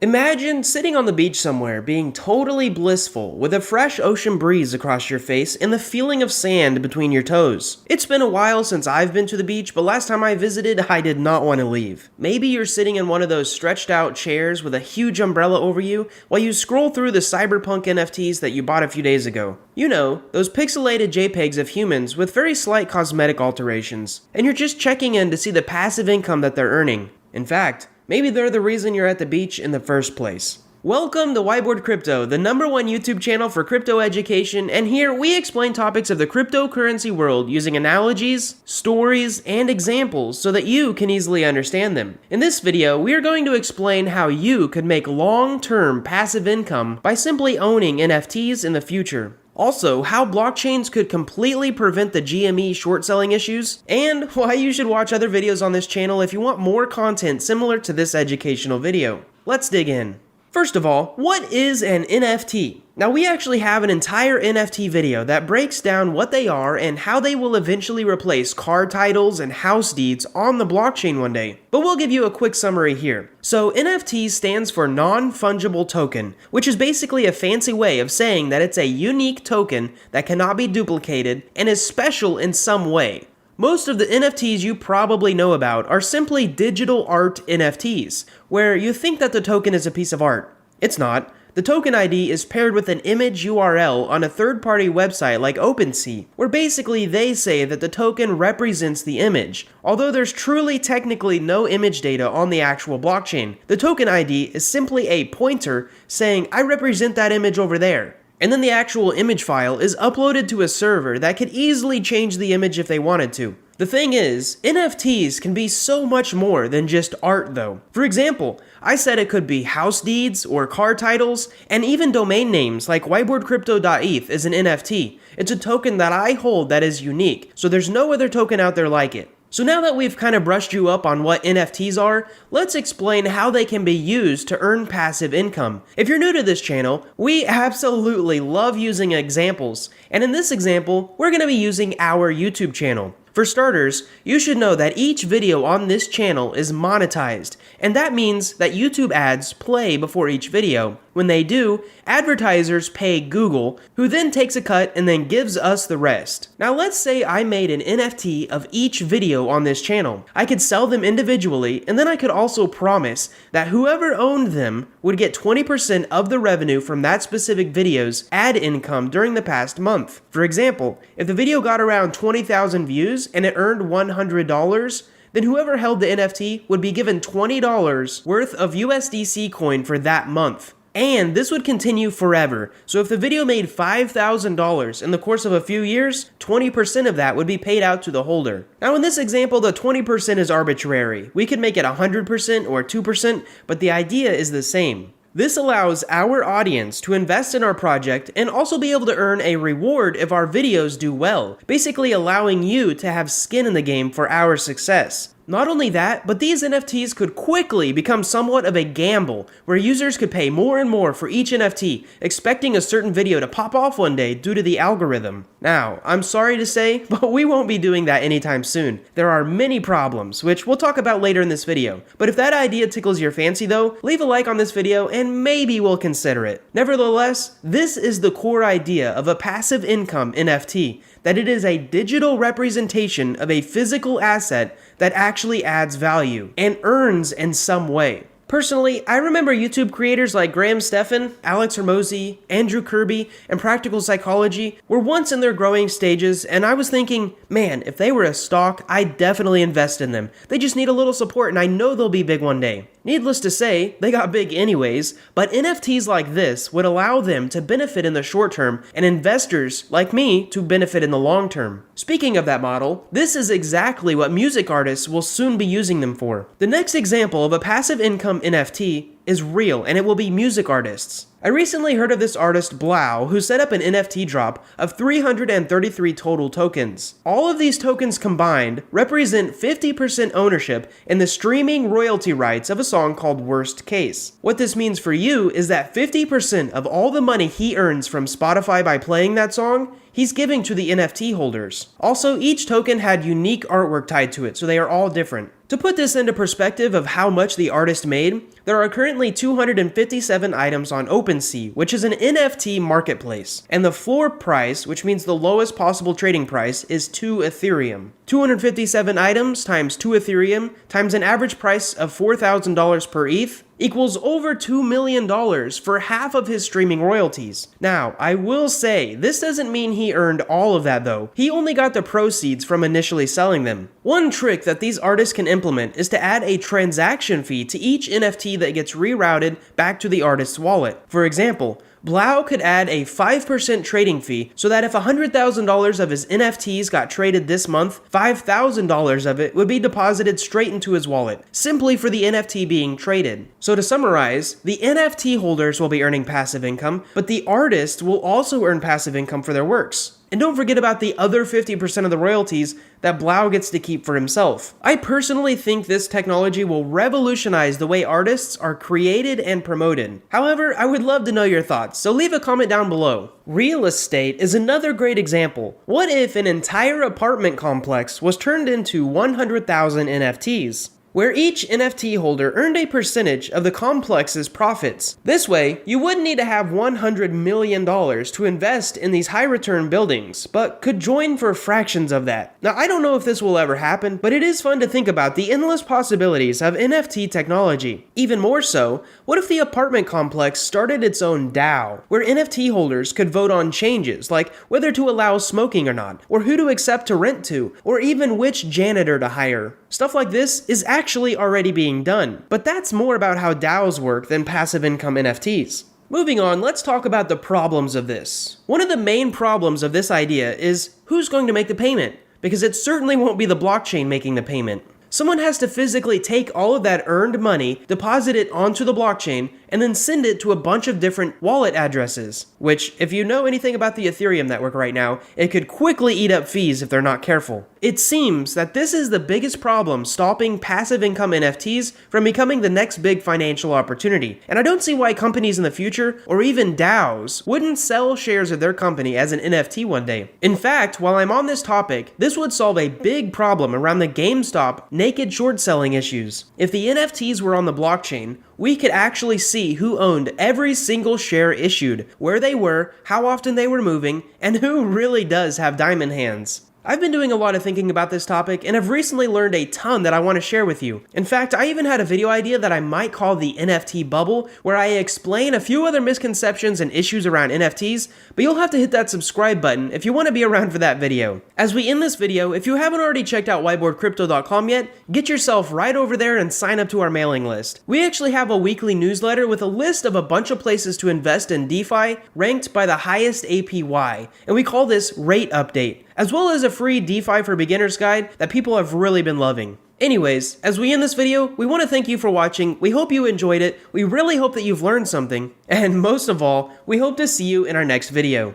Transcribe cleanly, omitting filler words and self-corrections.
Imagine sitting on the beach somewhere, being totally blissful, with a fresh ocean breeze across your face and the feeling of sand between your toes. It's been a while since I've been to the beach, but last time I visited, I did not want to leave. Maybe you're sitting in one of those stretched out chairs with a huge umbrella over you while you scroll through the cyberpunk NFTs that you bought a few days ago. You know, those pixelated JPEGs of humans with very slight cosmetic alterations. And you're just checking in to see the passive income that they're earning. In fact, maybe they're the reason you're at the beach in the first place. Welcome to Whiteboard Crypto, the #1 YouTube channel for crypto education, and here we explain topics of the cryptocurrency world using analogies, stories, and examples so that you can easily understand them. In this video, we are going to explain how you could make long-term passive income by simply owning NFTs in the future. Also, how blockchains could completely prevent the GME short selling issues, and why you should watch other videos on this channel if you want more content similar to this educational video. Let's dig in. First of all, what is an NFT? Now, we actually have an entire NFT video that breaks down what they are and how they will eventually replace car titles and house deeds on the blockchain one day. But we'll give you a quick summary here. So NFT stands for non-fungible token, which is basically a fancy way of saying that it's a unique token that cannot be duplicated and is special in some way. Most of the NFTs you probably know about are simply digital art NFTs, where you think that the token is a piece of art. It's not. The token ID is paired with an image URL on a third-party website like OpenSea, where basically they say that the token represents the image. Although there's truly technically no image data on the actual blockchain, the token ID is simply a pointer saying, I represent that image over there. And then the actual image file is uploaded to a server that could easily change the image if they wanted to. The thing is, NFTs can be so much more than just art though. For example, I said it could be house deeds or car titles, and even domain names like whiteboardcrypto.eth is an NFT. It's a token that I hold that is unique, so there's no other token out there like it. So now that we've kind of brushed you up on what NFTs are, let's explain how they can be used to earn passive income. If you're new to this channel, we absolutely love using examples, and in this example, we're going to be using our YouTube channel. For starters, you should know that each video on this channel is monetized, and that means that YouTube ads play before each video. When they do, advertisers pay Google, who then takes a cut and then gives us the rest. Now let's say I made an NFT of each video on this channel. I could sell them individually, and then I could also promise that whoever owned them would get 20% of the revenue from that specific video's ad income during the past month. For example, if the video got around 20,000 views and it earned $100, then whoever held the NFT would be given $20 worth of USDC coin for that month. And this would continue forever, so if the video made $5,000 in the course of a few years, 20% of that would be paid out to the holder. Now in this example, the 20% is arbitrary. We could make it 100% or 2%, but the idea is the same. This allows our audience to invest in our project and also be able to earn a reward if our videos do well, basically allowing you to have skin in the game for our success. Not only that, but these NFTs could quickly become somewhat of a gamble, where users could pay more and more for each NFT, expecting a certain video to pop off one day due to the algorithm. Now, I'm sorry to say, but we won't be doing that anytime soon. There are many problems, which we'll talk about later in this video. But if that idea tickles your fancy though, leave a like on this video and maybe we'll consider it. Nevertheless, this is the core idea of a passive income NFT, that it is a digital representation of a physical asset that actually adds value and earns in some way. Personally, I remember YouTube creators like Graham Stephan, Alex Hormozi, Andrew Kirby, and Practical Psychology were once in their growing stages, and I was thinking, man, if they were a stock, I'd definitely invest in them. They just need a little support, and I know they'll be big one day. Needless to say, they got big anyways, but NFTs like this would allow them to benefit in the short term, and investors like me to benefit in the long term. Speaking of that model, this is exactly what music artists will soon be using them for. The next example of a passive income NFT is real, and it will be music artists. I recently heard of this artist Blau, who set up an NFT drop of 333 total tokens. All of these tokens combined represent 50% ownership in the streaming royalty rights of a song called Worst Case. What this means for you is that 50% of all the money he earns from Spotify by playing that song, he's giving to the NFT holders. Also, each token had unique artwork tied to it, so they are all different. To put this into perspective of how much the artist made, there are currently 257 items on OpenSea, which is an NFT marketplace, and the floor price, which means the lowest possible trading price, is 2 Ethereum. 257 items times 2 Ethereum times an average price of $4,000 per ETH equals over $2 million for half of his streaming royalties. Now, I will say, this doesn't mean he earned all of that though. He only got the proceeds from initially selling them. One trick that these artists can implement is to add a transaction fee to each NFT that gets rerouted back to the artist's wallet. For example, Blau could add a 5% trading fee so that if $100,000 of his NFTs got traded this month, $5,000 of it would be deposited straight into his wallet, simply for the NFT being traded. So to summarize, the NFT holders will be earning passive income, but the artists will also earn passive income for their works. And don't forget about the other 50% of the royalties that Blau gets to keep for himself. I personally think this technology will revolutionize the way artists are created and promoted. However, I would love to know your thoughts, so leave a comment down below. Real estate is another great example. What if an entire apartment complex was turned into 100,000 NFTs? Where each NFT holder earned a percentage of the complex's profits. This way, you wouldn't need to have $100 million to invest in these high-return buildings, but could join for fractions of that. Now, I don't know if this will ever happen, but it is fun to think about the endless possibilities of NFT technology. Even more so, what if the apartment complex started its own DAO, where NFT holders could vote on changes, like whether to allow smoking or not, or who to accept to rent to, or even which janitor to hire. Stuff like this is actually already being done, but that's more about how DAOs work than passive income NFTs. Moving on, let's talk about the problems of this. One of the main problems of this idea is who's going to make the payment, because it certainly won't be the blockchain making the payment. Someone has to physically take all of that earned money, deposit it onto the blockchain, and then send it to a bunch of different wallet addresses, which, if you know anything about the Ethereum network right now, it could quickly eat up fees if they're not careful. It seems that this is the biggest problem stopping passive income NFTs from becoming the next big financial opportunity, and I don't see why companies in the future, or even DAOs, wouldn't sell shares of their company as an NFT one day. In fact, while I'm on this topic, this would solve a big problem around the GameStop naked short selling issues. If the NFTs were on the blockchain, we could actually see who owned every single share issued, where they were, how often they were moving, and who really does have diamond hands. I've been doing a lot of thinking about this topic, and have recently learned a ton that I want to share with you. In fact, I even had a video idea that I might call the NFT bubble, where I explain a few other misconceptions and issues around NFTs, but you'll have to hit that subscribe button if you want to be around for that video. As we end this video, if you haven't already checked out whiteboardcrypto.com yet, get yourself right over there and sign up to our mailing list. We actually have a weekly newsletter with a list of a bunch of places to invest in DeFi ranked by the highest APY, and we call this Rate Update, as well as a free DeFi for Beginners guide that people have really been loving. Anyways, as we end this video, we want to thank you for watching. We hope you enjoyed it. We really hope that you've learned something. And most of all, we hope to see you in our next video.